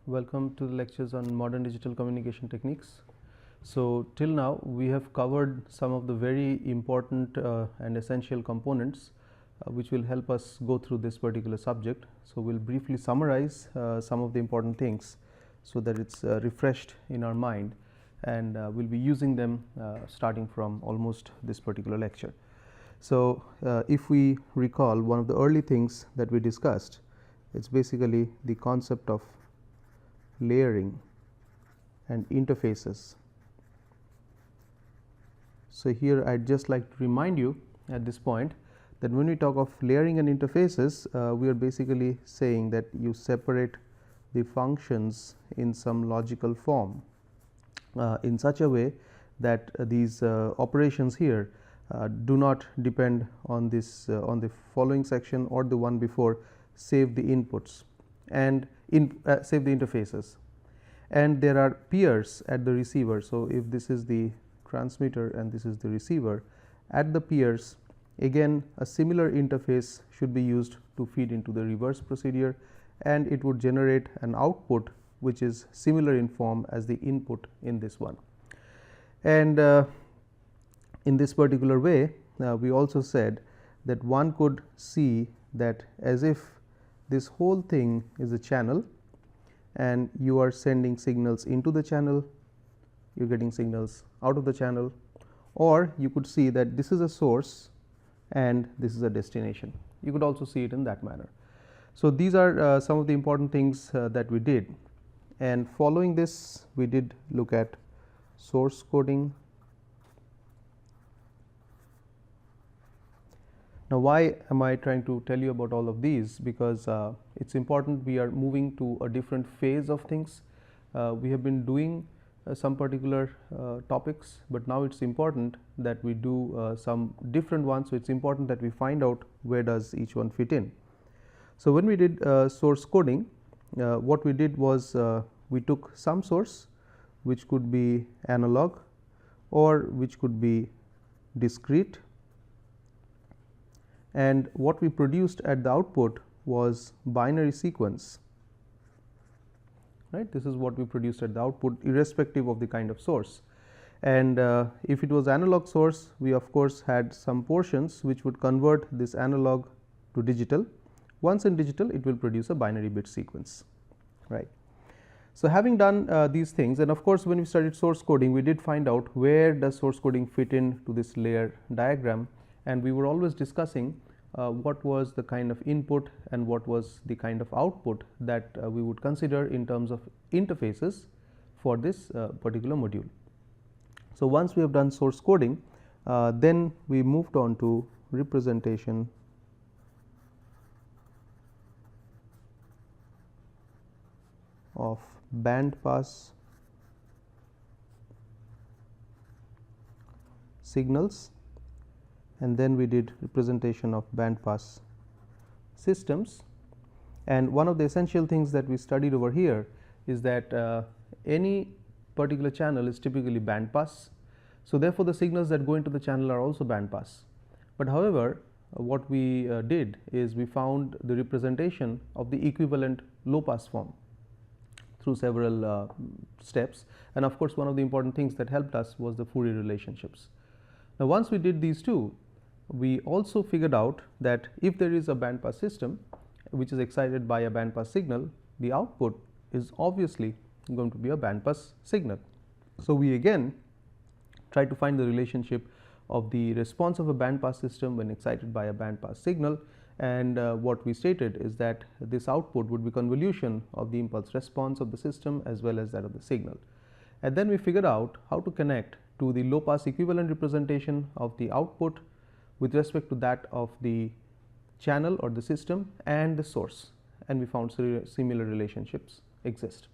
Welcome to the lectures on modern digital communication techniques. So, till now we have covered some of the very important and essential components which will help us go through this particular subject. So, we will briefly summarize some of the important things so that it is refreshed in our mind, and we will be using them starting from almost this particular lecture. So, if we recall, one of the early things that we discussed, it is basically the concept of layering and interfaces. So, here I would just like to remind you at this point that when we talk of layering and interfaces, we are basically saying that you separate the functions in some logical form in such a way that these operations here do not depend on this on the following section or the one before, save the inputs and save the interfaces, and there are peers at the receiver. So, if this is the transmitter and this is the receiver, at the peers again a similar interface should be used to feed into the reverse procedure, and it would generate an output which is similar in form as the input in this one. And in this particular way, we also said that one could see that as if this whole thing is a channel and you are sending signals into the channel, you are getting signals out of the channel, or you could see that this is a source and this is a destination. You could also see it in that manner. So, these are some of the important things that we did, and following this we did look at source coding. Now, why am I trying to tell you about all of these? Because it is important, we are moving to a different phase of things. We have been doing some particular topics, but now it is important that we do some different ones. So, it is important that we find out where does each one fit in. So, when we did source coding, what we did was we took some source which could be analog or which could be discrete, and what we produced at the output was binary sequence, right. This is what we produced at the output irrespective of the kind of source, and if it was analog source, we of course had some portions which would convert this analog to digital. Once in digital, it will produce a binary bit sequence, right. So, having done these things, and of course, when we studied source coding, we did find out where does source coding fit in to this layer diagram, and we were always discussing what was the kind of input and what was the kind of output that we would consider in terms of interfaces for this particular module. So, once we have done source coding, then we moved on to representation of band pass signals, and then we did representation of band pass systems. And one of the essential things that we studied over here is that any particular channel is typically band pass. So, therefore, the signals that go into the channel are also band pass. But however, what we did is we found the representation of the equivalent low pass form through several steps, and of course, one of the important things that helped us was the Fourier relationships. Now, once we did these two, we also figured out that if there is a band pass system which is excited by a band pass signal, the output is obviously going to be a band pass signal. So, we again try to find the relationship of the response of a band pass system when excited by a band pass signal, and what we stated is that this output would be convolution of the impulse response of the system as well as that of the signal. And then we figured out how to connect to the low pass equivalent representation of the output with respect to that of the channel or the system and the source, and we found similar relationships exist.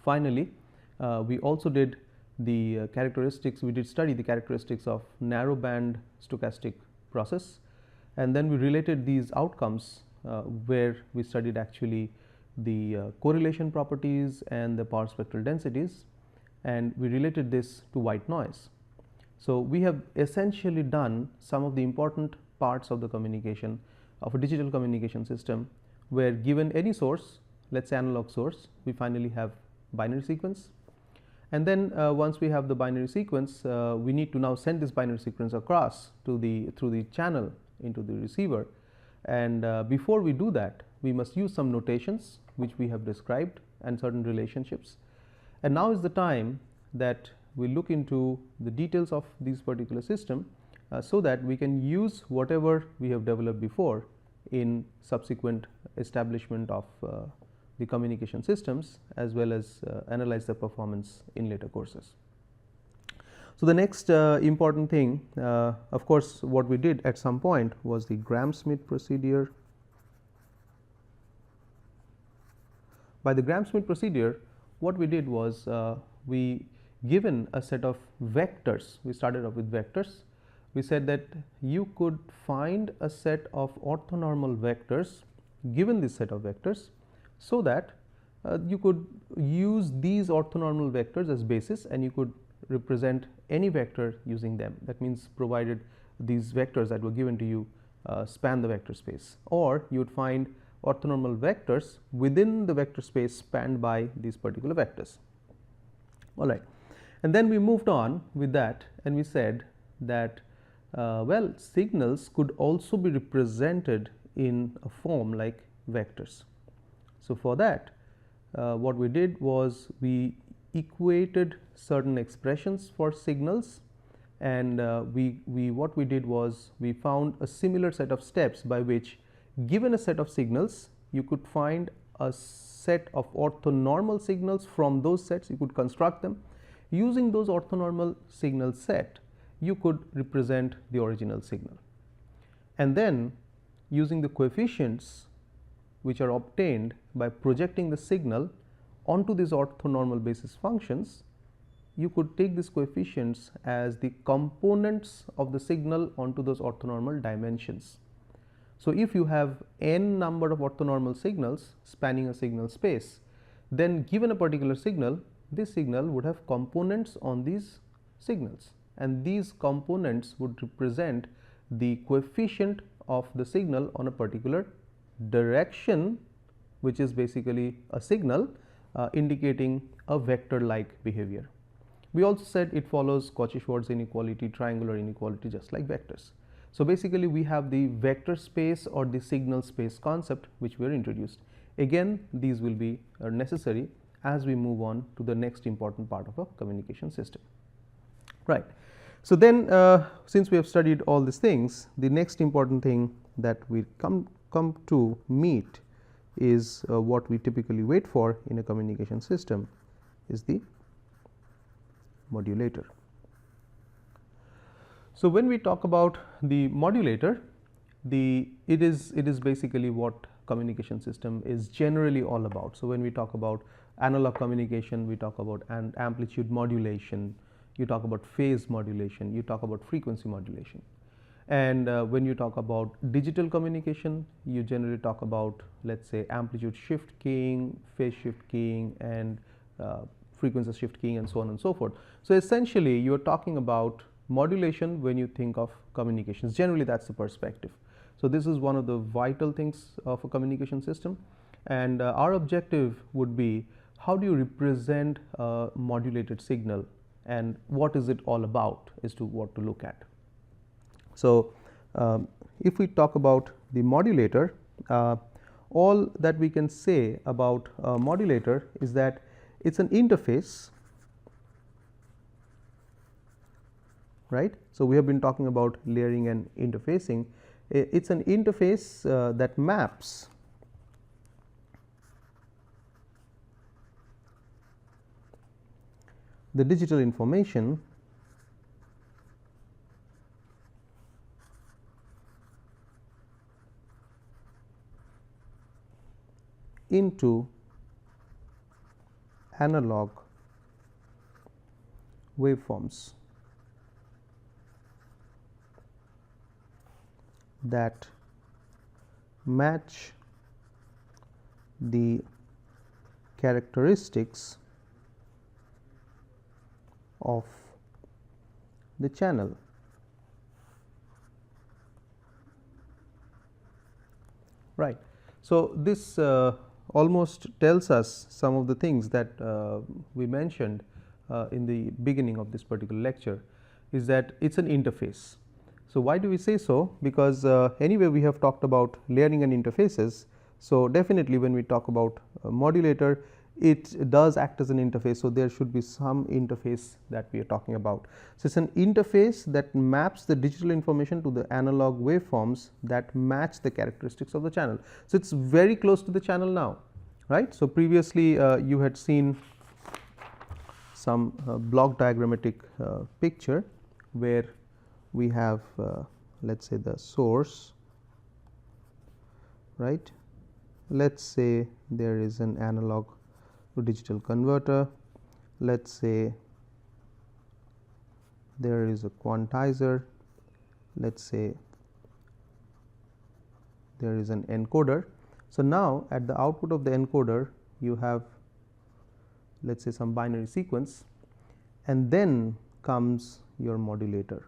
Finally, we also did the characteristics, we did study the characteristics of narrow band stochastic process, and then we related these outcomes where we studied actually the correlation properties and the power spectral densities, and we related this to white noise. So, we have essentially done some of the important parts of the communication of a digital communication system, where given any source let's say analog source, we finally have binary sequence. And then once we have the binary sequence, we need to now send this binary sequence across to through the channel into the receiver. And before we do that, we must use some notations which we have described and certain relationships. And now is the time that we look into the details of this particular system, so that we can use whatever we have developed before in subsequent establishment of the communication systems, as well as analyze the performance in later courses. So, the next important thing, of course, what we did at some point was the Gram-Schmidt procedure. By the Gram-Schmidt procedure, what we did was we given a set of vectors. We started off with vectors. We said that you could find a set of orthonormal vectors given this set of vectors, so that you could use these orthonormal vectors as basis, and you could represent any vector using them. That means, provided these vectors that were given to you span the vector space, or you would find orthonormal vectors within the vector space spanned by these particular vectors. All right. And then we moved on with that, and we said that well, signals could also be represented in a form like vectors. So, for that what we did was we equated certain expressions for signals, and what we did was we found a similar set of steps by which, given a set of signals, you could find a set of orthonormal signals. From those sets you could construct them. Using those orthonormal signal set, you could represent the original signal, and then using the coefficients which are obtained by projecting the signal onto these orthonormal basis functions, you could take these coefficients as the components of the signal onto those orthonormal dimensions. So, if you have n number of orthonormal signals spanning a signal space, then given a particular signal, this signal would have components on these signals, and these components would represent the coefficient of the signal on a particular direction, which is basically a signal indicating a vector like behavior. We also said it follows Cauchy-Schwarz inequality, triangular inequality, just like vectors. So, basically we have the vector space or the signal space concept which were introduced. Again, these will be necessary as we move on to the next important part of a communication system. Right. So, then since we have studied all these things, the next important thing that we come to meet is what we typically wait for in a communication system is the modulator. So, when we talk about the modulator, it is basically what communication system is generally all about. So, when we talk about analog communication, we talk about an amplitude modulation, you talk about phase modulation, you talk about frequency modulation. And when you talk about digital communication, you generally talk about, let's say, amplitude shift keying, phase shift keying, and frequency shift keying, and so on and so forth. So, essentially you are talking about modulation when you think of communications. Generally, that's the perspective. So, this is one of the vital things of a communication system, and our objective would be, how do you represent a modulated signal, and what is it all about is to what to look at. So, if we talk about the modulator, all that we can say about a modulator is that it's an interface, right. So, we have been talking about layering and interfacing. It's an interface that maps the digital information into analog waveforms that match the characteristics of the channel. Right. So, this almost tells us some of the things that we mentioned in the beginning of this particular lecture, is that it's an interface. So, why do we say so? Because anyway we have talked about layering and interfaces. So, definitely when we talk about a modulator, it does act as an interface. So, there should be some interface that we are talking about. So, it is an interface that maps the digital information to the analog waveforms that match the characteristics of the channel. So, it is very close to the channel now, right. So, previously you had seen some block diagrammatic picture where we have let us say the source, right. Let us say there is an analog to digital converter, let us say there is a quantizer, let us say there is an encoder. So, now at the output of the encoder you have, let us say, some binary sequence, and then comes your modulator,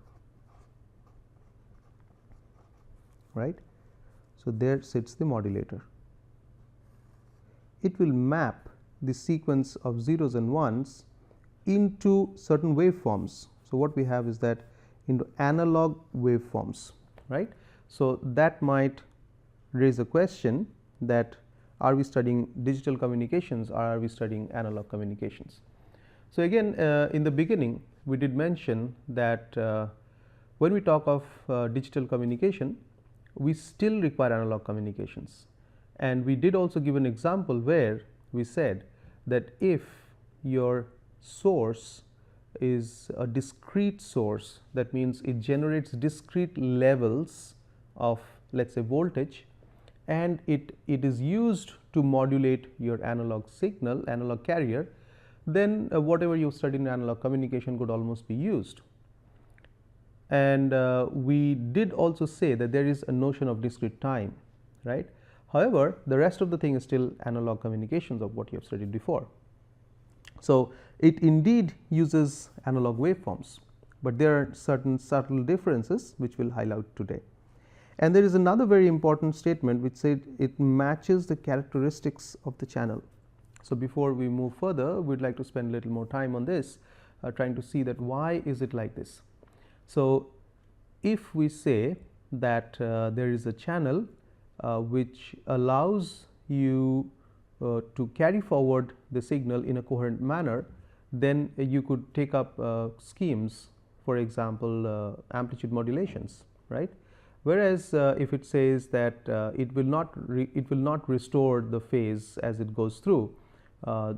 right. So, there sits the modulator. It will map the sequence of zeros and ones into certain waveforms. So, what we have is that into analog waveforms, right. So, that might raise a question that are we studying digital communications or are we studying analog communications. So, again in the beginning we did mention that when we talk of digital communication, we still require analog communications, and we did also give an example where we said that if your source is a discrete source, that means it generates discrete levels of, let us say, voltage, and it is used to modulate your analog signal, analog carrier, then whatever you studied in analog communication could almost be used. And we did also say that there is a notion of discrete time, right. However, the rest of the thing is still analog communications of what you have studied before. So, it indeed uses analog waveforms, but there are certain subtle differences which we will highlight today. And there is another very important statement which said it matches the characteristics of the channel. So, before we move further, we would like to spend a little more time on this, trying to see that why is it like this. So, if we say that there is a channel which allows you to carry forward the signal in a coherent manner, then you could take up schemes, for example amplitude modulations, right. Whereas if it says that it will not restore the phase as it goes through,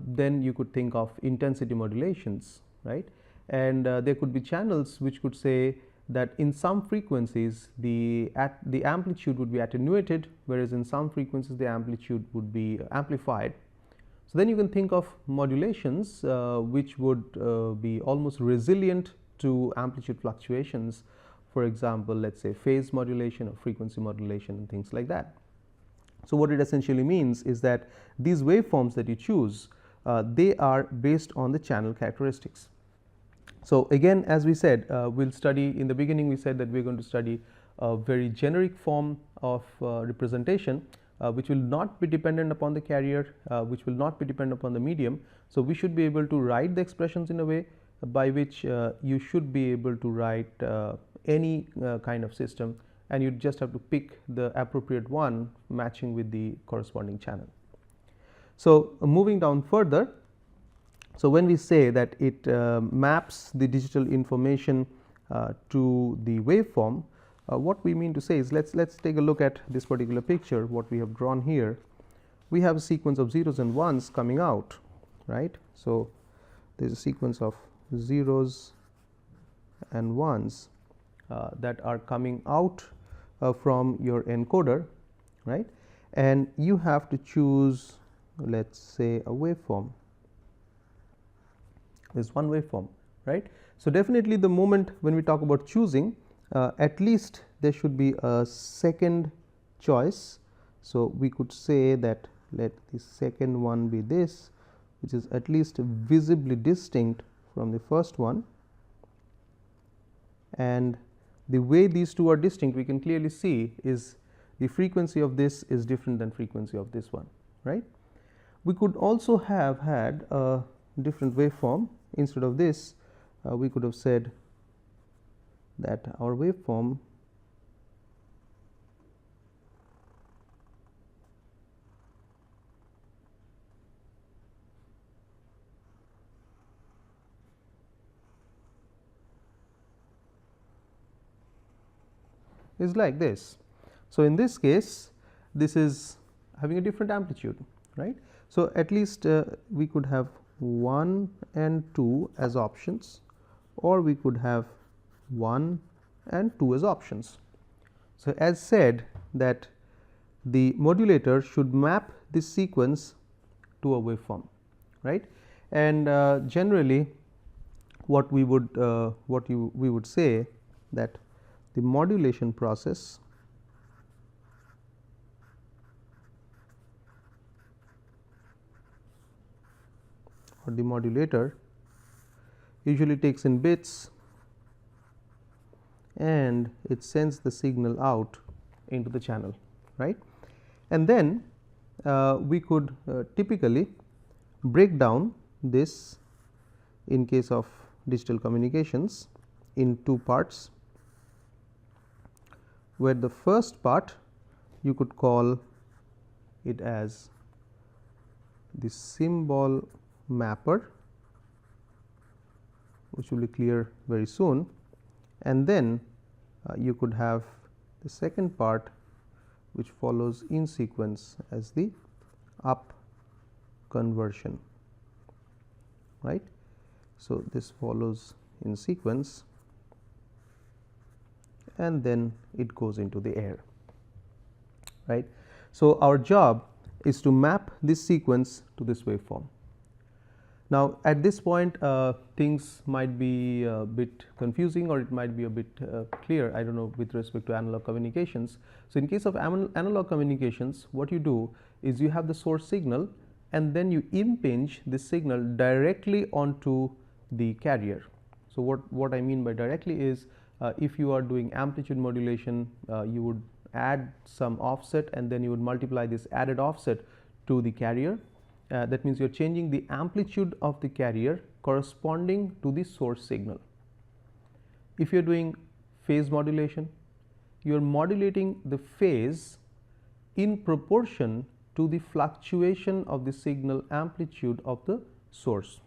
then you could think of intensity modulations, right. And there could be channels which could say that in some frequencies the amplitude would be attenuated, whereas in some frequencies the amplitude would be amplified. So, then you can think of modulations which would be almost resilient to amplitude fluctuations, for example, let us say phase modulation or frequency modulation and things like that. So, what it essentially means is that these waveforms that you choose, they are based on the channel characteristics. So, again as we said, we will study, in the beginning we said that we are going to study a very generic form of representation which will not be dependent upon the carrier, which will not be dependent upon the medium. So, we should be able to write the expressions in a way by which you should be able to write any kind of system, and you just have to pick the appropriate one matching with the corresponding channel. So, moving down further, so when we say that it maps the digital information to the waveform, what we mean to say is let's take a look at this particular picture. What we have drawn here, we have a sequence of zeros and ones coming out, right. So, there is a sequence of zeros and ones that are coming out from your encoder, right, and you have to choose, let us say, a waveform. There is one waveform, right. So, definitely the moment when we talk about choosing, at least there should be a second choice. So, we could say that let the second one be this, which is at least visibly distinct from the first one, and the way these two are distinct we can clearly see is the frequency of this is different than frequency of this one, right. We could also have had a different waveform. Instead of this, we could have said that our waveform is like this. So, in this case, this is having a different amplitude, right. So, at least we could have 1 and 2 as options, or we could have 1 and 2 as options. So, as said that the modulator should map this sequence to a waveform, right, and generally what we would we would say that the modulation process or the modulator usually takes in bits and it sends the signal out into the channel, right. And then we could typically break down this in case of digital communications in two parts, where the first part you could call it as the symbol mapper, which will be clear very soon, and then you could have the second part which follows in sequence as the up conversion, right. So, this follows in sequence and then it goes into the air, right. So, our job is to map this sequence to this waveform. Now, at this point things might be a bit confusing or it might be a bit clear, I do not know, with respect to analog communications. So, in case of analog communications, what you do is you have the source signal and then you impinge this signal directly onto the carrier. So, what I mean by directly is if you are doing amplitude modulation, you would add some offset and then you would multiply this added offset to the carrier. That means you are changing the amplitude of the carrier corresponding to the source signal. If you are doing phase modulation, you are modulating the phase in proportion to the fluctuation of the signal amplitude of the source.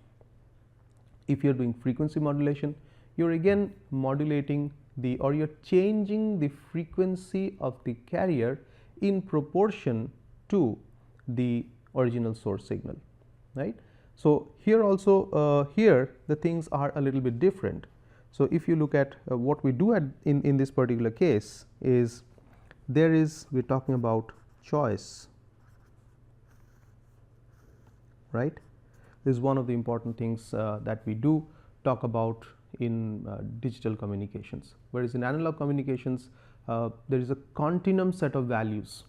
If you are doing frequency modulation, you are again modulating the, or you are changing the frequency of the carrier in proportion to the original source signal, right. So, here also here the things are a little bit different. So, if you look at what we do in this particular case is we are talking about choice, right. This is one of the important things that we do talk about in digital communications, whereas in analog communications there is a continuum set of values.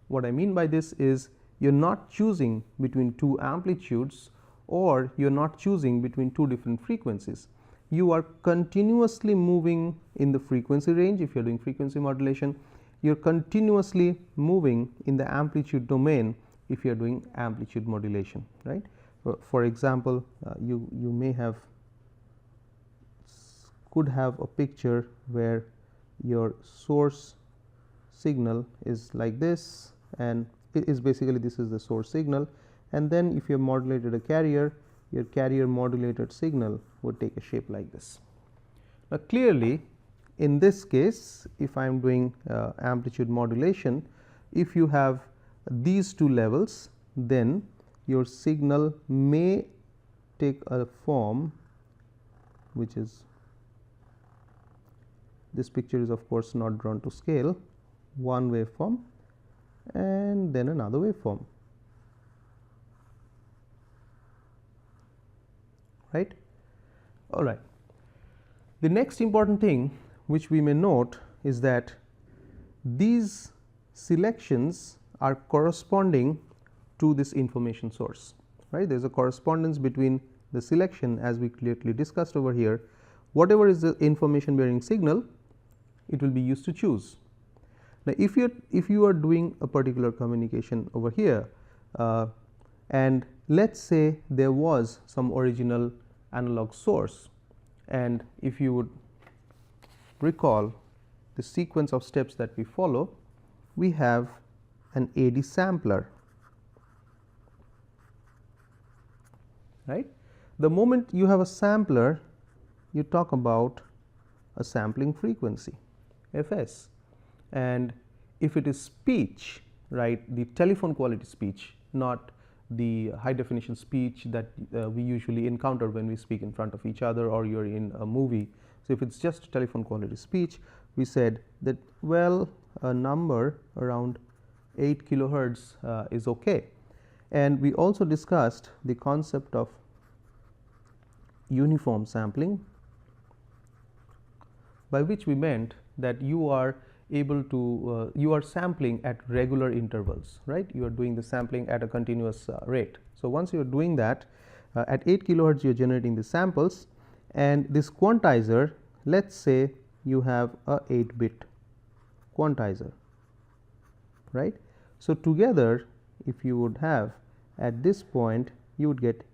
What I mean by this is you are not choosing between two amplitudes or you are not choosing between two different frequencies. You are continuously moving in the frequency range. If you are doing frequency modulation, you are continuously moving in the amplitude domain if you are doing amplitude modulation, right. For example, you may have could have a picture where your source signal is like this, and it is basically this is the source signal, and then if you have modulated a carrier, your carrier modulated signal would take a shape like this. Now, clearly in this case, if I am doing amplitude modulation, if you have these two levels, then your signal may take a form which is, this picture is of course not drawn to scale, one waveform and then another waveform, right. All right. The next important thing which we may note is that these selections are corresponding to this information source, right. There is a correspondence between the selection, as we clearly discussed over here. Whatever is the information bearing signal, it will be used to choose. Now, if you are doing a particular communication over here, and let us say there was some original analog source, and if you would recall the sequence of steps that we follow, we have an AD sampler, right. The moment you have a sampler, you talk about a sampling frequency Fs, and if it is speech, right, the telephone quality speech, not the high definition speech that we usually encounter when we speak in front of each other or you are in a movie. So, if it is just telephone quality speech, we said that, well, a number around 8 kilohertz is okay, and we also discussed the concept of uniform sampling, by which we meant that you are able to you are sampling at regular intervals, right. You are doing the sampling at a continuous rate. So, once you are doing that at 8 kilohertz, you are generating the samples, and this quantizer, let us say you have a 8-bit quantizer, right. So, together if you would have at this point, you would get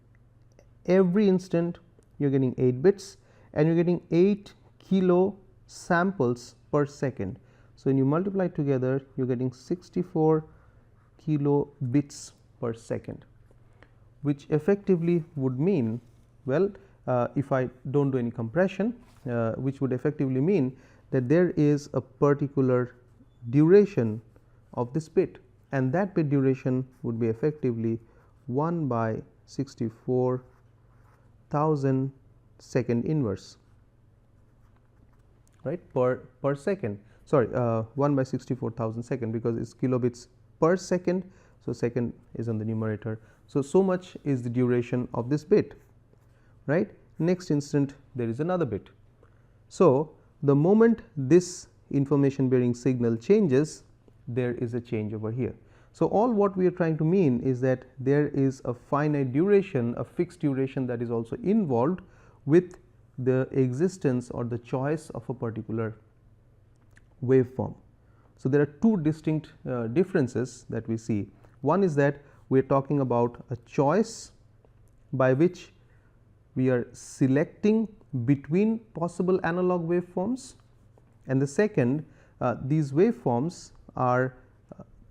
every instant you are getting 8 bits and you are getting 8 kilo samples per second. So, when you multiply together, you are getting 64 kilo bits per second, which effectively would mean, well, if I do not do any compression, which would effectively mean that there is a particular duration of this bit, and that bit duration would be effectively 1 by 64,000 second inverse, right, per second. Sorry, 1 by 64,000 second, because it is kilobits per second. So, second is on the numerator. So, so much is the duration of this bit, right. Next instant there is another bit. So, the moment this information bearing signal changes, there is a change over here. So, all what we are trying to mean is that there is a finite duration, a fixed duration that is also involved with the existence or the choice of a particular waveform. So, there are two distinct differences that we see. One is that we are talking about a choice by which we are selecting between possible analog waveforms, and the second, these waveforms are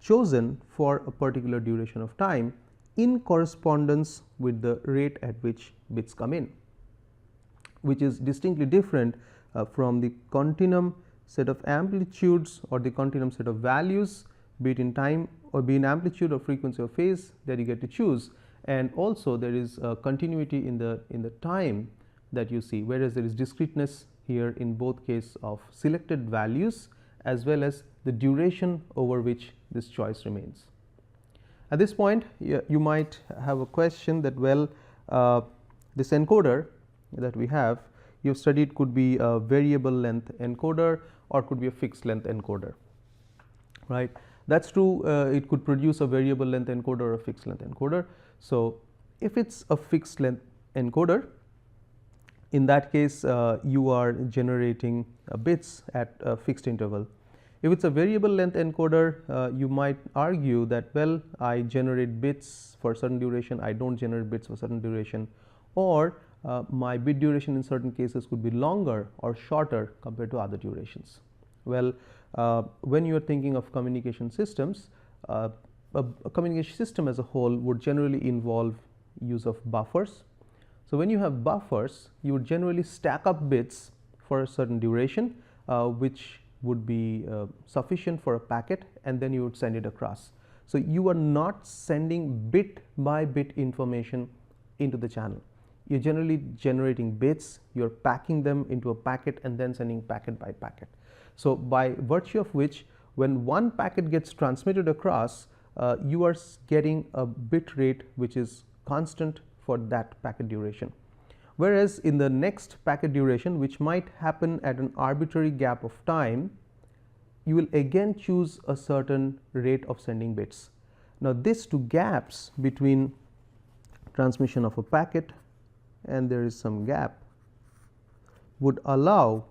chosen for a particular duration of time in correspondence with the rate at which bits come in, which is distinctly different from the continuum set of amplitudes or the continuum set of values, be it in time or be in amplitude or frequency or phase, that you get to choose. And also there is continuity in the time that you see, whereas there is discreteness here in both case of selected values as well as the duration over which this choice remains. At this point, you might have a question that, well, this encoder that we have, you have studied, could be a variable length encoder or could be a fixed length encoder, right. That is true, it could produce a variable length encoder or a fixed length encoder. So, if it is a fixed length encoder, in that case you are generating bits at a fixed interval. If it is a variable length encoder, you might argue that, well, I generate bits for a certain duration, I do not generate bits for a certain duration, or my bit duration in certain cases could be longer or shorter compared to other durations. Well, when you are thinking of communication systems, a communication system as a whole would generally involve use of buffers. So, when you have buffers, you would generally stack up bits for a certain duration, which would be sufficient for a packet, and then you would send it across. So, you are not sending bit by bit information into the channel. You are generally generating bits, you are packing them into a packet and then sending packet by packet. So, by virtue of which, when one packet gets transmitted across, you are getting a bit rate which is constant for that packet duration. Whereas, in the next packet duration, which might happen at an arbitrary gap of time, you will again choose a certain rate of sending bits. Now, these two gaps between transmission of a packet and there is some gap would allow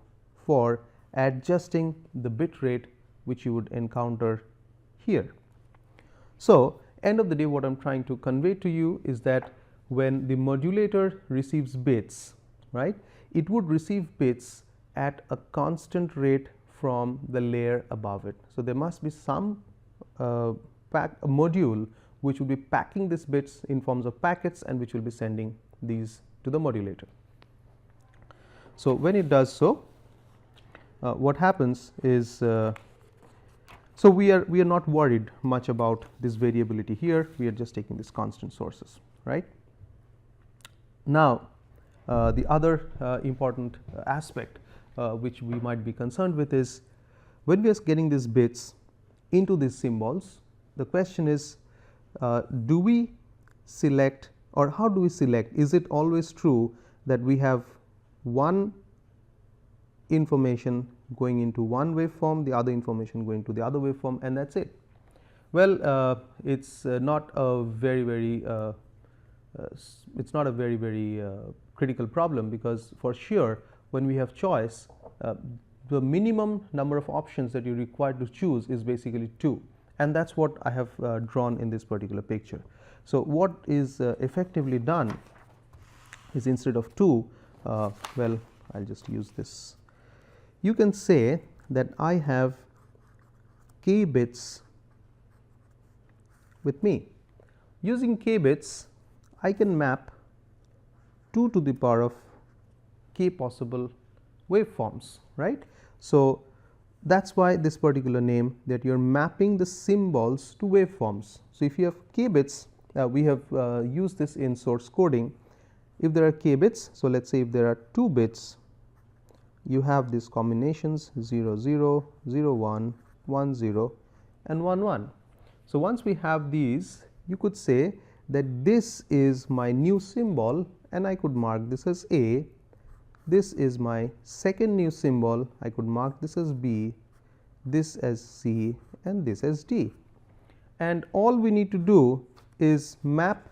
for adjusting the bit rate which you would encounter here. So, End of the day, what I am trying to convey to you is that when the modulator receives bits, right, it would receive bits at a constant rate from the layer above it. So, there must be some a module which will be packing these bits in forms of packets and which will be sending these to the modulator. So, when it does so, what happens is, so we are not worried much about this variability here, we are just taking these constant sources, right. Now, the other important aspect which we might be concerned with is, when we are getting these bits into these symbols, the question is, do we select, or how do we select? Is it always true that we have one information going into one waveform, the other information going to the other waveform, and that is it? Well, it is not a very it's not a very critical problem, because for sure when we have choice, the minimum number of options that you require to choose is basically 2, and that is what I have drawn in this particular picture. So, what is effectively done is, instead of 2, well, I will just use this. You can say that I have k bits with me. Using k bits, I can map 2 to the power of k possible waveforms, right. So, that is why this particular name, that you are mapping the symbols to waveforms. So, if you have k bits, we have used this in source coding. If there are k bits, so let us say if there are 2 bits, you have these combinations 0 0, 0 1, 1 0 and 1 1. So, once we have these, you could say that this is my new symbol, and I could mark this as A. This is my second new symbol, I could mark this as B, this as C, and this as D. And all we need to do is map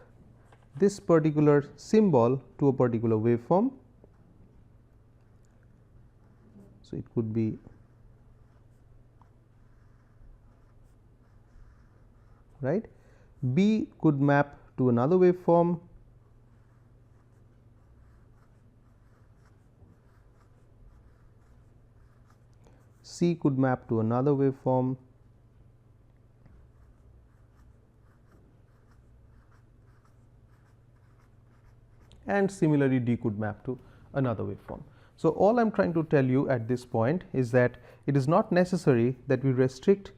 this particular symbol to a particular waveform. So, it could be right. B could map to another waveform, C could map to another waveform, and similarly D could map to another waveform. So, all I am trying to tell you at this point is that it is not necessary that we restrict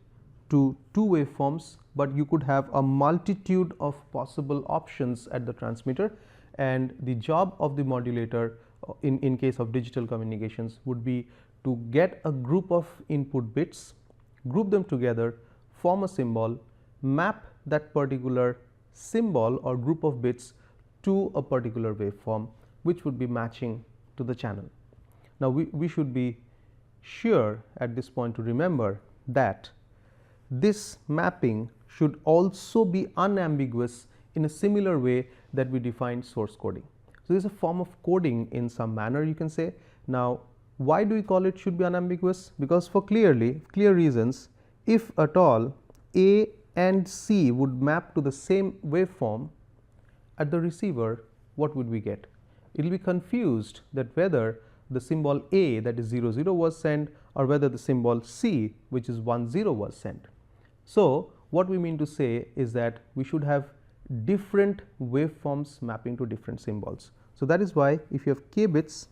to 2 waveforms, but you could have a multitude of possible options at the transmitter, and the job of the modulator in case of digital communications would be to get a group of input bits, group them together, form a symbol, map that particular symbol or group of bits to a particular waveform, which would be matching to the channel. Now, we should be sure at this point to remember that this mapping should also be unambiguous in a similar way that we defined source coding. So, this is a form of coding in some manner, you can say. Now, why do we call it should be unambiguous? Because for clear reasons, if at all A and C would map to the same waveform, at the receiver, what would we get? It will be confused that whether the symbol A, that is 0 0, was sent, or whether the symbol C, which is 1 0, was sent. So, what we mean to say is that we should have different waveforms mapping to different symbols. So, that is why if you have k bits,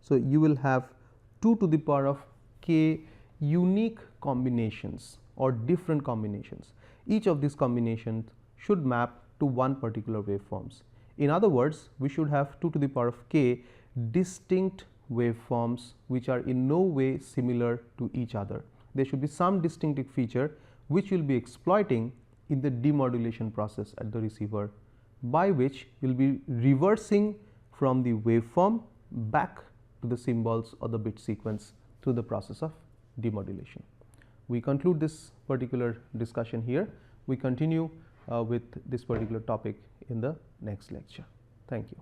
so you will have 2 to the power of k unique combinations or different combinations. Each of these combinations should map to one particular waveforms. In other words, we should have 2 to the power of k distinct waveforms which are in no way similar to each other. There should be some distinctive feature which you will be exploiting in the demodulation process at the receiver, by which you will be reversing from the waveform back to the symbols or the bit sequence through the process of demodulation. We conclude this particular discussion here. We continue with this particular topic in the next lecture. Thank you.